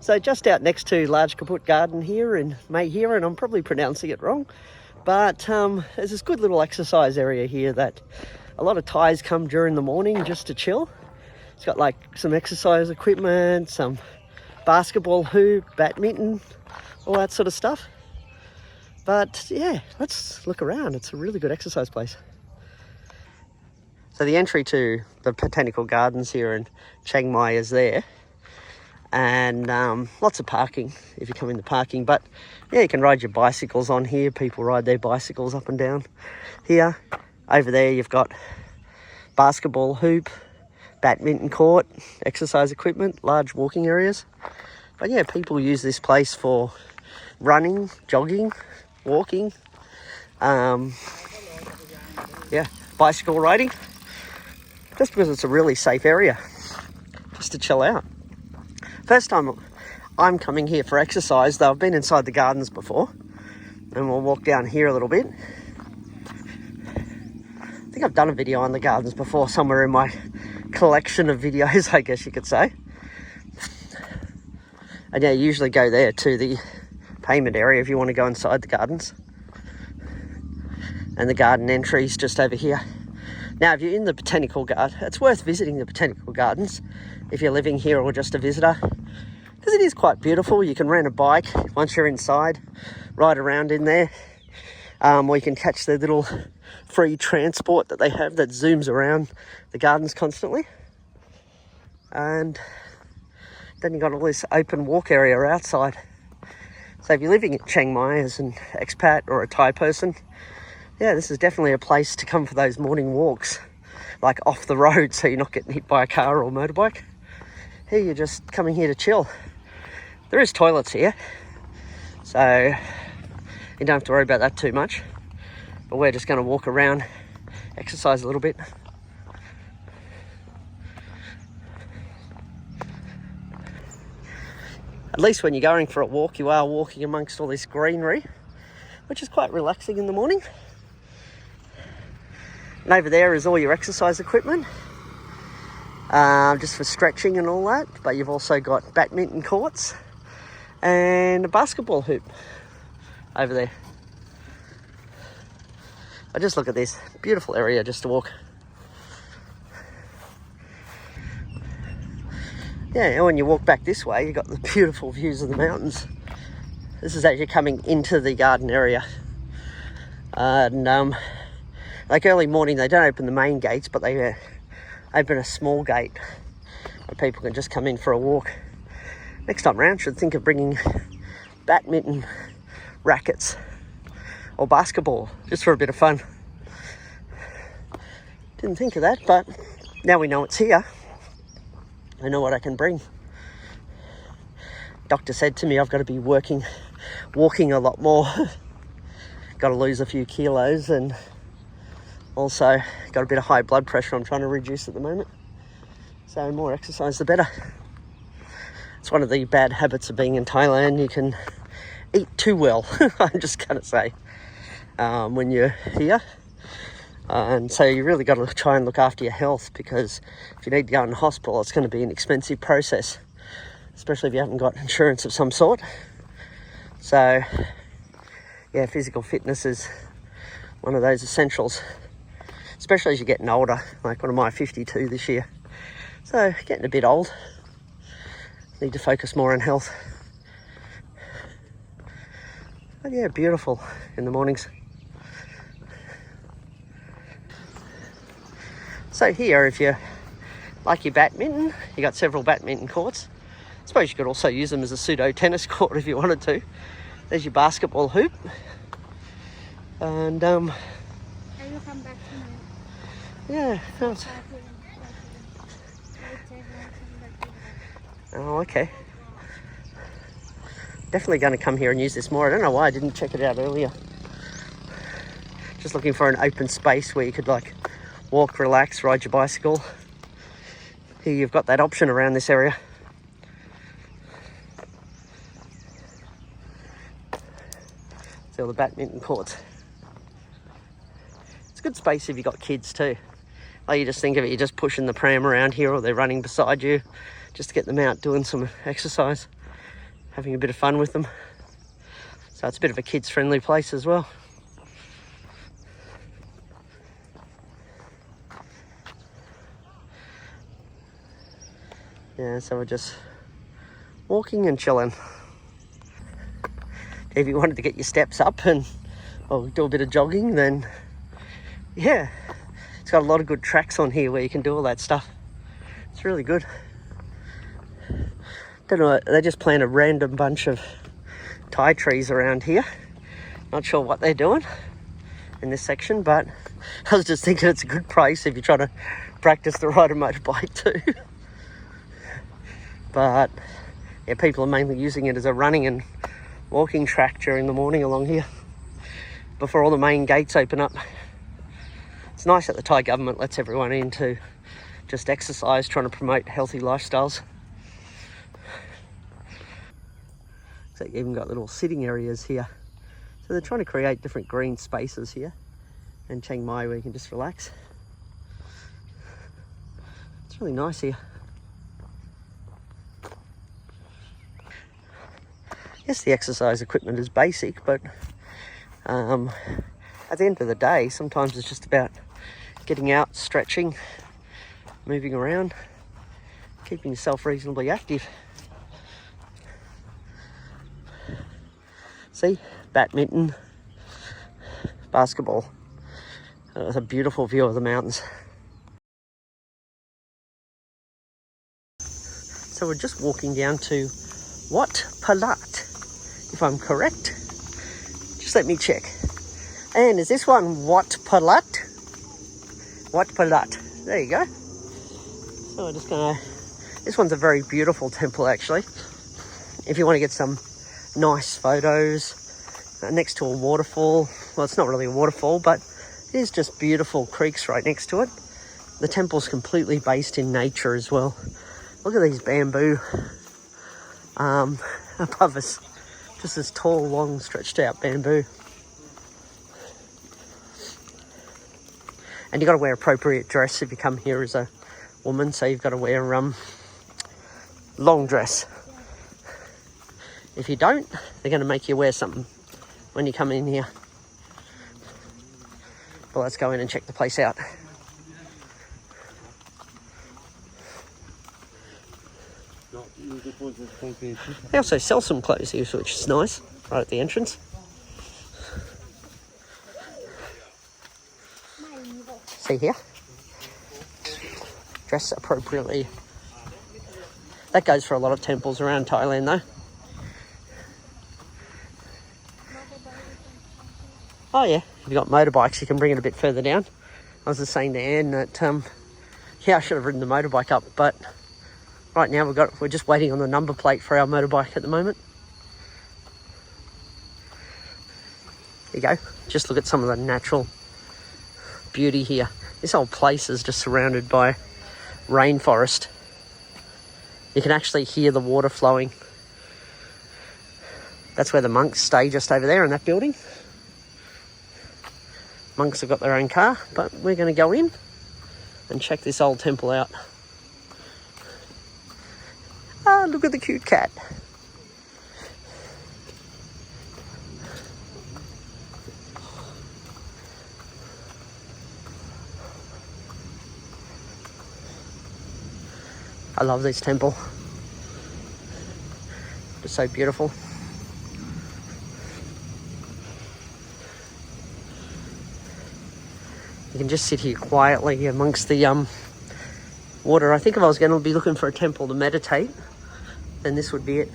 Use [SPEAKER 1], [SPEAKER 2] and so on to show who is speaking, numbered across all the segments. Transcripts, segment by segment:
[SPEAKER 1] So just out next to Large Kaput Garden here in Mae Hia, and I'm probably pronouncing it wrong, but there's this good little exercise area here that a lot of Thais come during the morning just to chill. It's got like some exercise equipment, some basketball hoop, badminton, all that sort of stuff. But yeah, let's look around. It's a really good exercise place. So the entry to the botanical gardens here in Chiang Mai is there. And lots of parking if you come in the parking, but yeah, you can ride your bicycles on here. People ride their bicycles up and down here. Over there you've got basketball hoop, badminton court, exercise equipment, large walking areas. But yeah, people use this place for running, jogging, walking, yeah, bicycle riding, just because it's a really safe area just to chill out. First time I'm coming here for exercise, though I've been inside the gardens before, and we'll walk down here a little bit. I think I've done a video on the gardens before, somewhere in my collection of videos, I guess you could say. And yeah, you usually go there to the payment area if you want to go inside the gardens. And the garden entry is just over here. Now, if you're in the botanical garden, it's worth visiting the botanical gardens if you're living here or just a visitor, because it is quite beautiful. You can rent a bike once you're inside, ride around in there, or you can catch the little free transport that they have that zooms around the gardens constantly. And then you've got all this open walk area outside. So if you're living in Chiang Mai as an expat or a Thai person, yeah, this is definitely a place to come for those morning walks, like off the road, so you're not getting hit by a car or motorbike. Here you're just coming here to chill. There is toilets here, so you don't have to worry about that too much. But we're just going to walk around, exercise a little bit. At least when you're going for a walk, you are walking amongst all this greenery, which is quite relaxing in the morning. And over there is all your exercise equipment, just for stretching and all that. But you've also got badminton courts and a basketball hoop over there. I just look at this beautiful area just to walk. Yeah, and when you walk back this way, you've got the beautiful views of the mountains. This is actually coming into the garden area. And like early morning, they don't open the main gates, but they open a small gate where people can just come in for a walk. Next time round, should think of bringing badminton rackets or basketball, just for a bit of fun. Didn't think of that, but now we know it's here. I know what I can bring. Doctor said to me I've got to be walking a lot more. Got to lose a few kilos, and also got a bit of high blood pressure I'm trying to reduce at the moment. So more exercise the better. It's one of the bad habits of being in Thailand. You can eat too well, I'm just going to say, when you're here. And so you really got to try and look after your health, because if you need to go in the hospital, it's going to be an expensive process, especially if you haven't got insurance of some sort. So yeah, physical fitness is one of those essentials, especially as you're getting older. Like, what am I, 52 this year? So getting a bit old. Need to focus more on health. But yeah, beautiful in the mornings. So here, if you like your badminton, you got several badminton courts. I suppose you could also use them as a pseudo tennis court if you wanted to. There's your basketball hoop. And
[SPEAKER 2] I will come back to
[SPEAKER 1] yeah. Oh, okay. Definitely going to come here and use this more. I don't know why I didn't check it out earlier. Just looking for an open space where you could like walk, relax, ride your bicycle. Here you've got that option around this area. See all the badminton courts. It's a good space if you've got kids too. Like, you just think of it, you're just pushing the pram around here, or they're running beside you, just to get them out doing some exercise. having a bit of fun with them. So it's a bit of a kids friendly place as well. Yeah, so we're just walking and chilling. If you wanted to get your steps up and do a bit of jogging, then yeah, it's got a lot of good tracks on here where you can do all that stuff. It's really good. Don't know, they just plant a random bunch of Thai trees around here. Not sure what they're doing in this section, but I was just thinking it's a good price if you're trying to practice to ride a motorbike too. But yeah, people are mainly using it as a running and walking track during the morning along here before all the main gates open up. It's nice that the Thai government lets everyone in to just exercise, trying to promote healthy lifestyles. So you've even got little sitting areas here. So they're trying to create different green spaces here in Chiang Mai where you can just relax. It's really nice here. Yes, the exercise equipment is basic, but at the end of the day, sometimes it's just about getting out, stretching, moving around, keeping yourself reasonably active. See, badminton, basketball. It's a beautiful view of the mountains. So we're just walking down to Wat Pha Lat, if I'm correct. Just let me check. And is this one Wat Pha Lat? Wat Pha Lat. There you go. So we're just gonna... This one's a very beautiful temple, actually. If you want to get some nice photos next to a waterfall. Well, it's not really a waterfall, but it is just beautiful creeks right next to it. The temple's completely based in nature as well. Look at these bamboo above us. Just this tall, long, stretched out bamboo. And you've got to wear appropriate dress if you come here as a woman. So you've got to wear long dress. If you don't, they're going to make you wear something when you come in here. Well, let's go in and check the place out. They also sell some clothes here, which is nice, right at the entrance. See here? Dress appropriately. That goes for a lot of temples around Thailand though. Oh yeah, if you've got motorbikes you can bring it a bit further down. I was just saying to Anne that, yeah, I should have ridden the motorbike up, but right now we're just waiting on the number plate for our motorbike at the moment. There you go. Just look at some of the natural beauty here. This whole place is just surrounded by rainforest. You can actually hear the water flowing. That's where the monks stay, just over there in that building. Monks have got their own car, but we're going to go in and check this old temple out. Ah, look at the cute cat. I love this temple. It's so beautiful. You can just sit here quietly amongst the water. I think if I was going to be looking for a temple to meditate, then this would be it.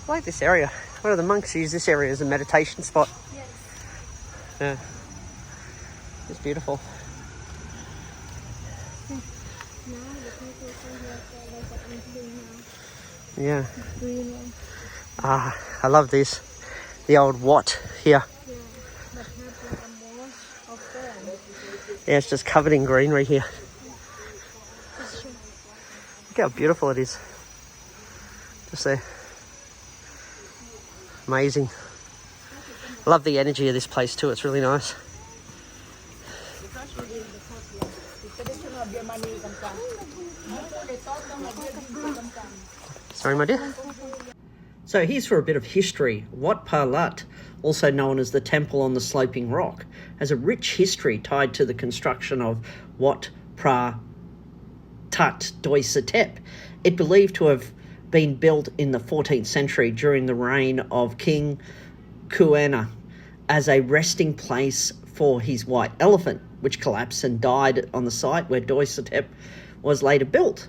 [SPEAKER 1] I like this area. One of the monks use this area as a meditation spot.
[SPEAKER 2] Yes.
[SPEAKER 1] Yeah. It's beautiful.
[SPEAKER 2] Now the people come here like a green now.
[SPEAKER 1] Yeah.
[SPEAKER 2] Green one.
[SPEAKER 1] Ah, I love this. The old Wat here.
[SPEAKER 2] Yeah. But have a more of them.
[SPEAKER 1] Yeah, it's just covered in greenery here. how beautiful it is. Just there. Amazing. I love the energy of this place too. It's really nice. Sorry, my dear. So here's for a bit of history. Wat Pha Lat, also known as the Temple on the Sloping Rock, has a rich history tied to the construction of Wat Pha Lat Doi Suthep. It believed to have been built in the 14th century during the reign of King Kuena as a resting place for his white elephant, which collapsed and died on the site where Doi Suthep was later built.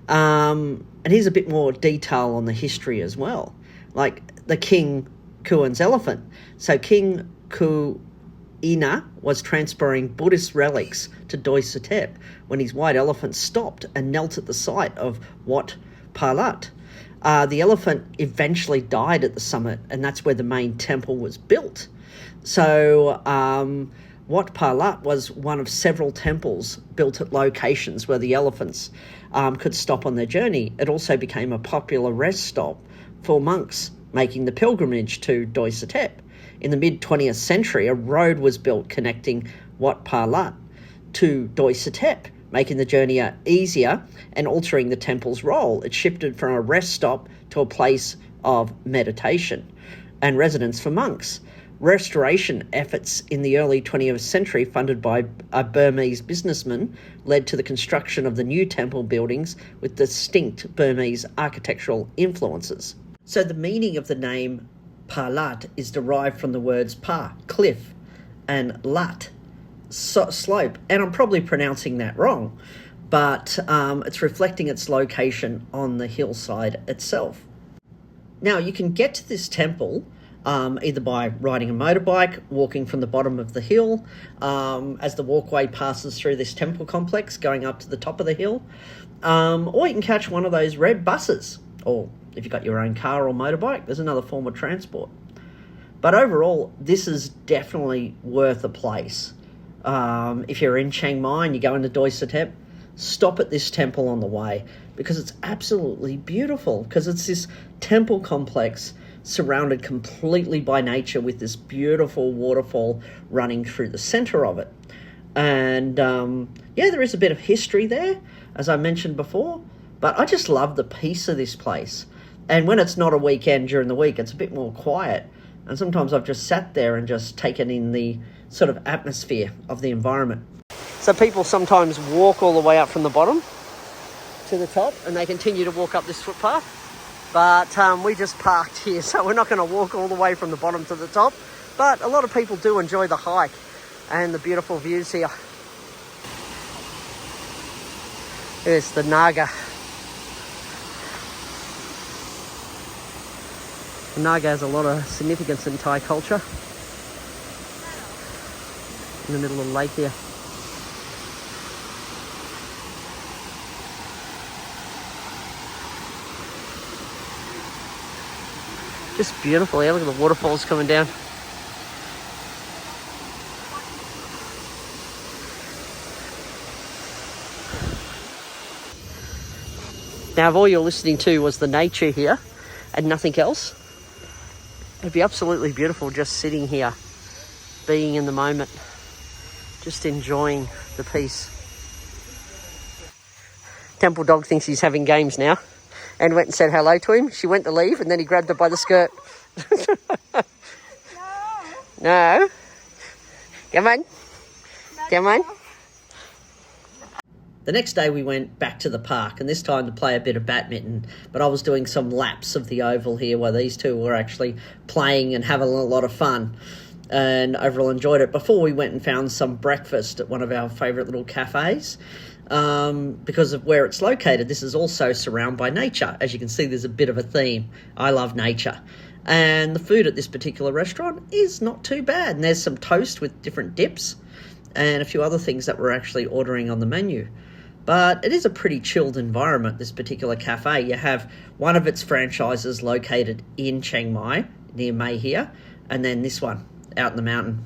[SPEAKER 1] And here's a bit more detail on the history as well, like the King Kuen's elephant. So King Kuena was transporting Buddhist relics to Doi Suthep when his white elephant stopped and knelt at the site of Wat Pha Lat. The elephant eventually died at the summit, and that's where the main temple was built. So Wat Pha Lat was one of several temples built at locations where the elephants could stop on their journey. It also became a popular rest stop for monks making the pilgrimage to Doi Suthep. In the mid-20th century, a road was built connecting Wat Pha Lat to Doi Suthep, making the journey easier and altering the temple's role. It shifted from a rest stop to a place of meditation and residence for monks. Restoration efforts in the early 20th century, funded by a Burmese businessman, led to the construction of the new temple buildings with distinct Burmese architectural influences. So the meaning of the name Pha Lat is derived from the words Pa, cliff, and Lat, slope. And I'm probably pronouncing that wrong, but it's reflecting its location on the hillside itself. Now, you can get to this temple either by riding a motorbike, walking from the bottom of the hill as the walkway passes through this temple complex, going up to the top of the hill, or you can catch one of those red buses, or if you've got your own car or motorbike, there's another form of transport. But overall, this is definitely worth a place. If you're in Chiang Mai and you go into Doi Suthep, stop at this temple on the way, because it's absolutely beautiful, because it's this temple complex surrounded completely by nature with this beautiful waterfall running through the centre of it. And yeah, there is a bit of history there, as I mentioned before, but I just love the peace of this place. And when it's not a weekend during the week, it's a bit more quiet. And sometimes I've just sat there and just taken in the sort of atmosphere of the environment. So people sometimes walk all the way up from the bottom to the top, and they continue to walk up this footpath. But we just parked here, so we're not going to walk all the way from the bottom to the top. But a lot of people do enjoy the hike and the beautiful views here. Here's the Naga. The Naga has a lot of significance in Thai culture. In the middle of the lake here. Just beautiful here. Look at the waterfalls coming down. Now, if all you're listening to was the nature here and nothing else, it'd be absolutely beautiful just sitting here, being in the moment, just enjoying the peace. Temple dog thinks he's having games now, and went and said hello to him. She went to leave, and then he grabbed her by the skirt. No. Come on. Come on. The next day we went back to the park, and this time to play a bit of badminton, but I was doing some laps of the oval here while these two were actually playing and having a lot of fun, and overall enjoyed it. Before we went and found some breakfast at one of our favourite little cafes. Because of where it's located, this is also surrounded by nature. As you can see, there's a bit of a theme. I love nature. And the food at this particular restaurant is not too bad. And there's some toast with different dips and a few other things that we're actually ordering on the menu. But it is a pretty chilled environment, this particular cafe. You have one of its franchises located in Chiang Mai, near Mae Hia, and then this one out in the mountain.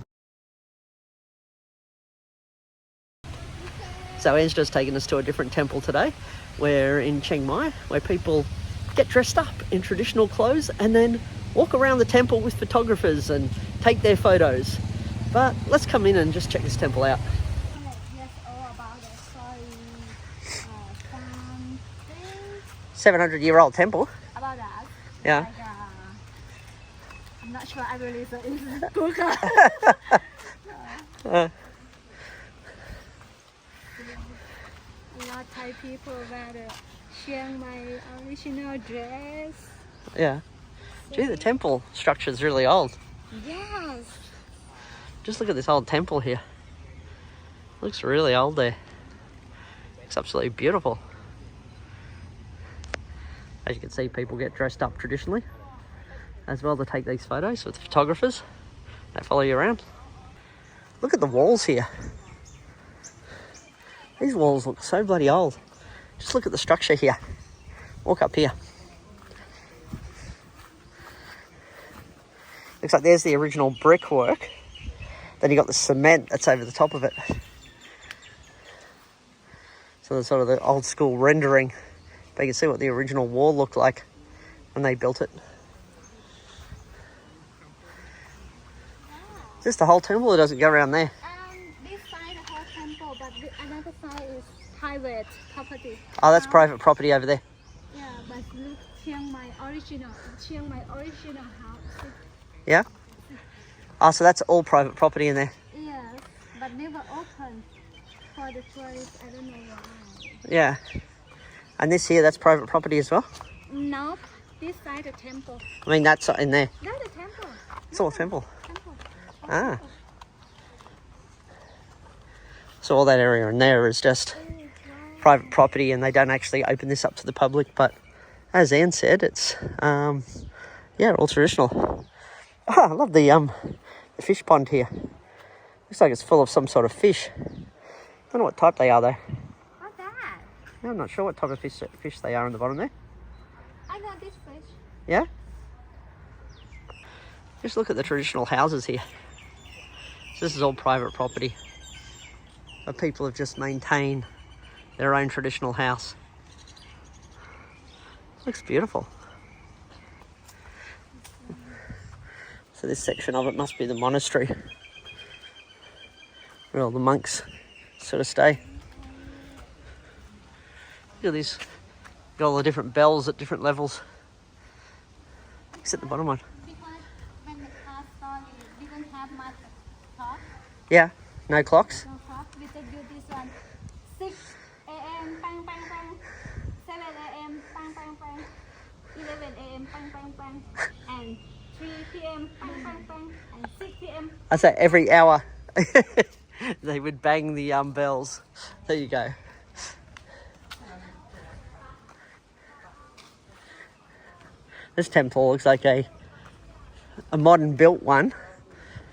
[SPEAKER 1] So Angela's taken us to a different temple today. we're in Chiang Mai, where people get dressed up in traditional clothes and then walk around the temple with photographers and take their photos. But let's come in and just check this temple out.
[SPEAKER 2] Yes, all about the story, Baan thing,
[SPEAKER 1] 700-year-old temple.
[SPEAKER 2] about that.
[SPEAKER 1] Yeah.
[SPEAKER 2] Like, I'm not sure I really saw in this book. A lot of Thai people wear the Chiang Mai original dress.
[SPEAKER 1] Yeah. Gee, the temple structure is really old.
[SPEAKER 2] Yes.
[SPEAKER 1] Just look at this old temple here. Looks really old there. It's absolutely beautiful. As you can see, people get dressed up traditionally as well to take these photos with photographers. They follow you around. Look at the walls here. These walls look so bloody old. Just look at the structure here. Walk up here. Looks like there's the original brickwork. Then you got the cement that's over the top of it. So there's sort of the old school rendering. But you can see what the original wall looked like when they built it. Is this the whole temple or does it go around there?
[SPEAKER 2] This side the whole temple, but another side is private property.
[SPEAKER 1] Oh, that's private property over there.
[SPEAKER 2] Yeah, but look, Chiang Mai original house.
[SPEAKER 1] Yeah? Oh, so that's all private property in there.
[SPEAKER 2] Yes, but never open for the tourists. I don't know why.
[SPEAKER 1] Yeah. And this here, that's private property as well?
[SPEAKER 2] No, this side the temple.
[SPEAKER 1] I mean, that's in there.
[SPEAKER 2] That's the temple.
[SPEAKER 1] It's all a temple.
[SPEAKER 2] Temple.
[SPEAKER 1] Ah. So all that area in there is just private property and they don't actually open this up to the public. But as Anne said, it's, yeah, all traditional. Oh, I love the fish pond here. Looks like it's full of some sort of fish. I don't know what type they are though.
[SPEAKER 2] What's that?
[SPEAKER 1] I'm not sure what type of fish they are on the bottom there.
[SPEAKER 2] I know this fish.
[SPEAKER 1] Yeah? Just look at the traditional houses here. So this is all private property. But people have just maintained their own traditional house. Looks beautiful. So this section of it must be the monastery where all the monks sort of stay. Look at this. Got all the different bells at different levels. Except the bottom one.
[SPEAKER 2] Because when the car started, we didn't have much talk.
[SPEAKER 1] Yeah, no clocks.
[SPEAKER 2] No talk. We just do this one. 6 a.m. Bang bang bang. 7 a.m. Bang bang bang. 11 a.m. Bang bang bang. And 3 p.m. Bang bang bang. And 6 p.m.
[SPEAKER 1] I say every hour they would bang the bells. There you go. This temple looks like a modern built one,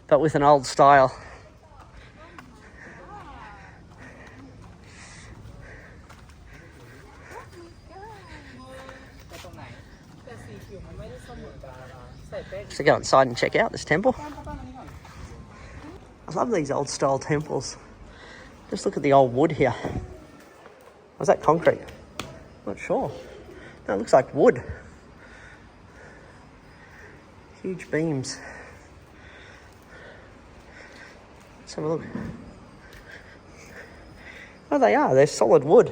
[SPEAKER 1] but with an old style. So go inside and check out this temple. I love these old style temples. Just look at the old wood here. Was that concrete? Not sure. No, it looks like wood. Huge beams. Let's have a look. Oh, they are. They're solid wood.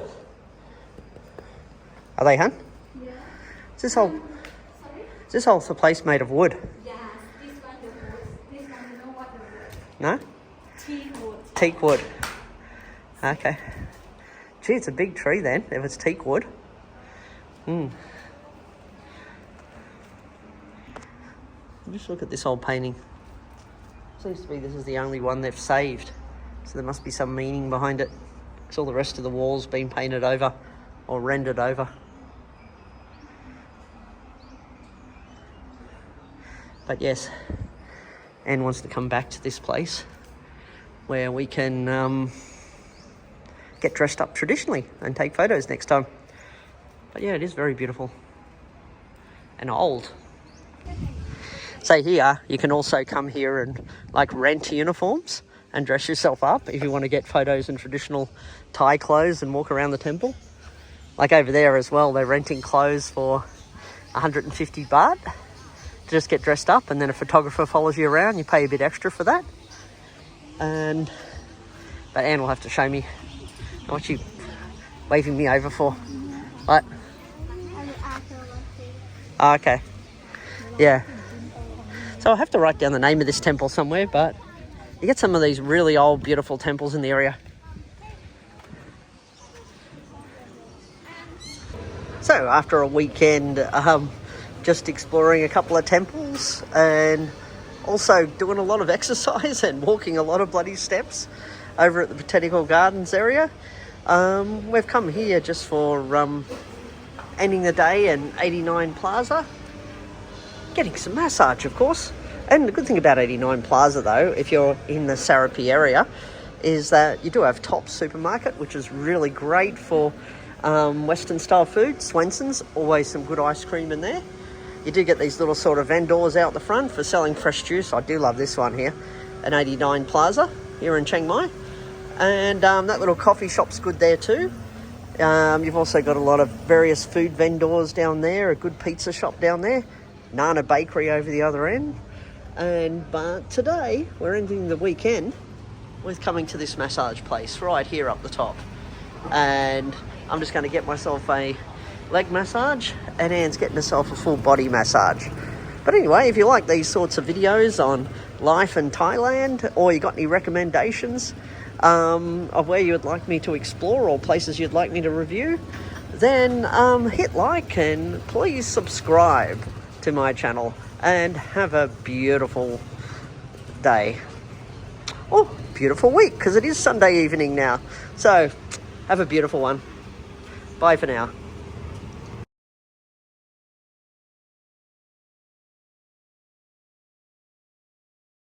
[SPEAKER 1] Are they, hun?
[SPEAKER 2] Yeah.
[SPEAKER 1] Is this whole the place made of wood?
[SPEAKER 2] Yes. This one the wood. This one you know what the wood?
[SPEAKER 1] No?
[SPEAKER 2] Teak wood.
[SPEAKER 1] Teak wood. Okay. Gee, it's a big tree then, if it's teak wood. Just look at this old painting. Seems to be this is the only one they've saved. So there must be some meaning behind it. Because all the rest of the walls been painted over or rendered over. But yes, Anne wants to come back to this place where we can get dressed up traditionally and take photos next time. But yeah, it is very beautiful and old. So here, you can also come here and like rent uniforms and dress yourself up if you want to get photos in traditional Thai clothes and walk around the temple. Like over there as well, they're renting clothes for 150 baht to just get dressed up, and then a photographer follows you around. You pay a bit extra for that. But Anne will have to show me what you waving me over for. What? Oh, okay. Yeah. So I'll have to write down the name of this temple somewhere, but you get some of these really old, beautiful temples in the area. So after a weekend, just exploring a couple of temples and also doing a lot of exercise and walking a lot of bloody steps over at the Botanical Gardens area, we've come here just for ending the day in 89 Plaza, getting some massage, of course. And the good thing about 89 Plaza, though, if you're in the Sarapi area, is that you do have Tops Supermarket, which is really great for Western style food. Swenson's, always some good ice cream in there. You do get these little sort of vendors out the front for selling fresh juice. I do love this one here at 89 Plaza here in Chiang Mai. And that little coffee shop's good there too. You've also got a lot of various food vendors down there, a good pizza shop down there, Nana Bakery over the other end. But today we're ending the weekend with coming to this massage place right here up the top. And I'm just going to get myself a leg massage, and Anne's getting herself a full body massage. But anyway, if you like these sorts of videos on life in Thailand, or you got any recommendations of where you would like me to explore or places you'd like me to review, then hit like and please subscribe to my channel, and have a beautiful day. Oh, beautiful week, because it is Sunday evening now. So have a beautiful one. Bye for now.